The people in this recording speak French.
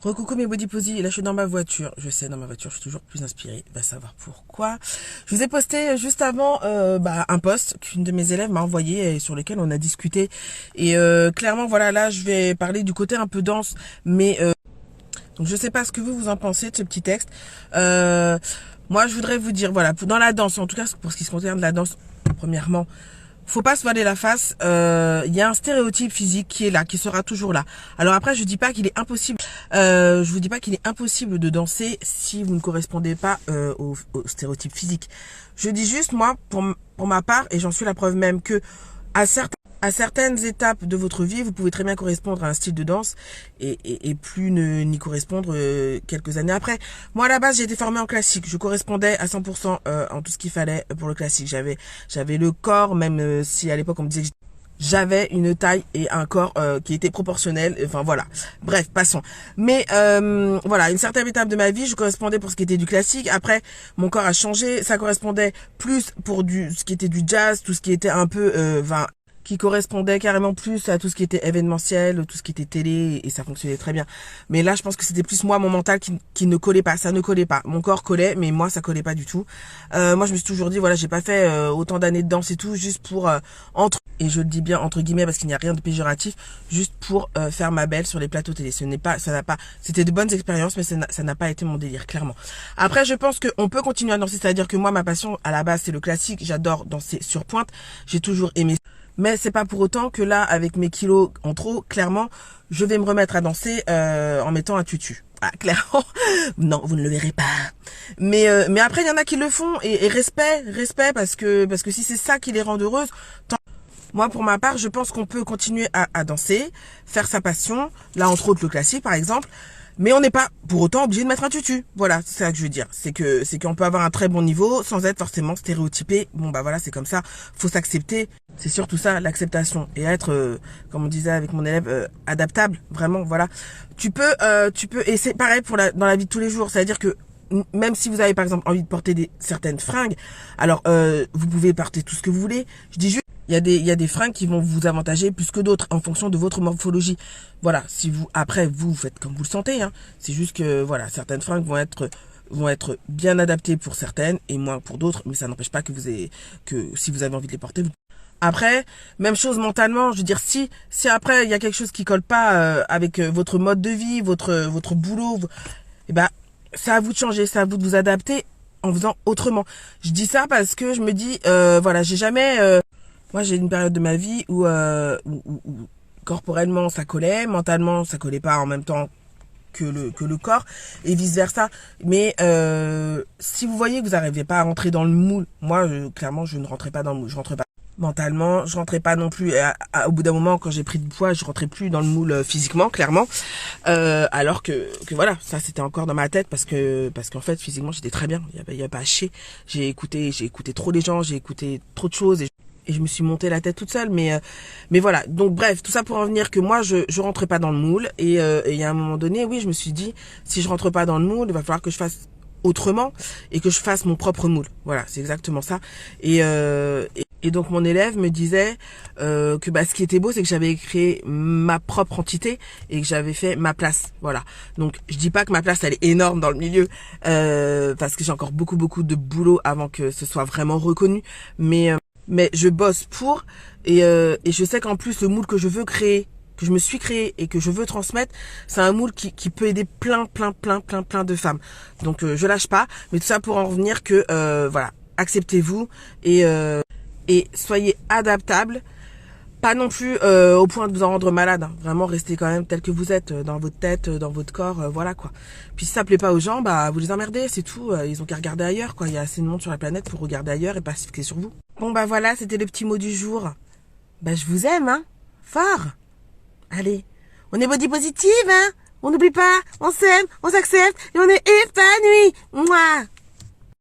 Recoucou mes body posy, là je suis dans ma voiture, je sais dans ma voiture je suis toujours plus inspirée, va savoir pourquoi. Je vous ai posté juste avant un post qu'une de mes élèves m'a envoyé et sur lequel on a discuté et clairement voilà là je vais parler du côté un peu dense mais donc je sais pas ce que vous en pensez de ce petit texte. Moi je voudrais vous dire voilà dans la danse, en tout cas pour ce qui se concerne de la danse, premièrement faut pas se voiler la face. Il y a un stéréotype physique qui est là, qui sera toujours là. Alors après, je dis pas qu'il est impossible. Je vous dis pas qu'il est impossible de danser si vous ne correspondez pas au stéréotype physique. Je dis juste moi, pour ma part, et j'en suis la preuve même que à certaines étapes de votre vie, vous pouvez très bien correspondre à un style de danse et plus n'y correspondre quelques années après. Moi, à la base, j'ai été formée en classique. Je correspondais à 100% en tout ce qu'il fallait pour le classique. J'avais le corps, même si à l'époque on me disait que j'avais une taille et un corps qui était proportionnel. Enfin voilà. Bref, passons. Mais voilà, une certaine étape de ma vie, je correspondais pour ce qui était du classique. Après, mon corps a changé. Ça correspondait plus pour ce qui était du jazz, tout ce qui était un peu qui correspondait carrément plus à tout ce qui était événementiel, tout ce qui était télé, et ça fonctionnait très bien. Mais là, je pense que c'était plus moi, mon mental, qui ne collait pas. Ça ne collait pas. Mon corps collait, mais moi, ça collait pas du tout. Moi, je me suis toujours dit, voilà, j'ai pas fait autant d'années de danse et tout, juste pour, et je le dis bien entre guillemets parce qu'il n'y a rien de péjoratif, juste pour faire ma belle sur les plateaux télé. C'était de bonnes expériences, mais ça n'a pas été mon délire, clairement. Après, je pense qu'on peut continuer à danser, c'est-à-dire que moi, ma passion, à la base, c'est le classique. J'adore danser sur pointe. J'ai toujours aimé. Mais c'est pas pour autant que là, avec mes kilos en trop, clairement, je vais me remettre à danser en mettant un tutu. Ah, clairement, non, vous ne le verrez pas. Mais après, il y en a qui le font et respect parce que si c'est ça qui les rend heureuses. Moi, pour ma part, je pense qu'on peut continuer à danser, faire sa passion. Là, entre autres, le classique, par exemple. Mais on n'est pas pour autant obligé de mettre un tutu. Voilà, c'est ça que je veux dire. C'est qu'on peut avoir un très bon niveau sans être forcément stéréotypé. Bon bah voilà, c'est comme ça. Faut s'accepter. C'est surtout ça, l'acceptation et être, comme on disait avec mon élève, adaptable. Vraiment, voilà. Tu peux et c'est pareil dans la vie de tous les jours. C'est-à-dire que même si vous avez par exemple envie de porter certaines fringues, alors vous pouvez porter tout ce que vous voulez. Je dis juste il y a des fringues qui vont vous avantager plus que d'autres en fonction de votre morphologie. Voilà, si vous faites comme vous le sentez, hein. C'est juste que voilà, certaines fringues vont être bien adaptées pour certaines et moins pour d'autres, mais ça n'empêche pas que si vous avez envie de les porter, après, même chose mentalement, je veux dire si après il y a quelque chose qui colle pas avec votre mode de vie, votre boulot, et ben c'est à vous de changer, c'est à vous de vous adapter en faisant autrement. Je dis ça parce que je me dis voilà, moi, j'ai une période de ma vie où corporellement ça collait, mentalement ça collait pas en même temps que le corps et vice versa. Mais si vous voyez que vous n'arrivez pas à rentrer dans le moule, moi clairement je ne rentrais pas dans le moule, je rentrais pas mentalement, je rentrais pas non plus. Au bout d'un moment, quand j'ai pris de poids, je rentrais plus dans le moule physiquement, clairement. Alors que voilà, ça c'était encore dans ma tête parce qu'en fait physiquement j'étais très bien, il y avait pas à chier. J'ai écouté trop les gens, j'ai écouté trop de choses et je me suis monté la tête toute seule, mais voilà. Donc bref, tout ça pour en venir que moi je rentrais pas dans le moule et il y a un moment donné, oui, je me suis dit si je rentre pas dans le moule, il va falloir que je fasse autrement et que je fasse mon propre moule. Voilà, c'est exactement ça. Et donc mon élève me disait que ce qui était beau, c'est que j'avais créé ma propre entité et que j'avais fait ma place. Voilà. Donc je dis pas que ma place elle est énorme dans le milieu parce que j'ai encore beaucoup de boulot avant que ce soit vraiment reconnu, mais je bosse pour et je sais qu'en plus le moule que je veux créer, que je me suis créé et que je veux transmettre, c'est un moule qui peut aider plein de femmes. Donc je lâche pas, mais tout ça pour en revenir que voilà, acceptez-vous et soyez adaptable, pas non plus au point de vous en rendre malade, hein. Vraiment restez quand même tel que vous êtes dans votre tête, dans votre corps, voilà quoi. Puis si ça plaît pas aux gens, vous les emmerdez, c'est tout, ils ont qu'à regarder ailleurs quoi. Il y a assez de monde sur la planète pour regarder ailleurs et pas se fixer sur vous. Bon voilà, c'était le petit mot du jour. Je vous aime, hein, fort. Allez, on est body positive, hein. On n'oublie pas, on s'aime, on s'accepte et on est épanoui. Mouah.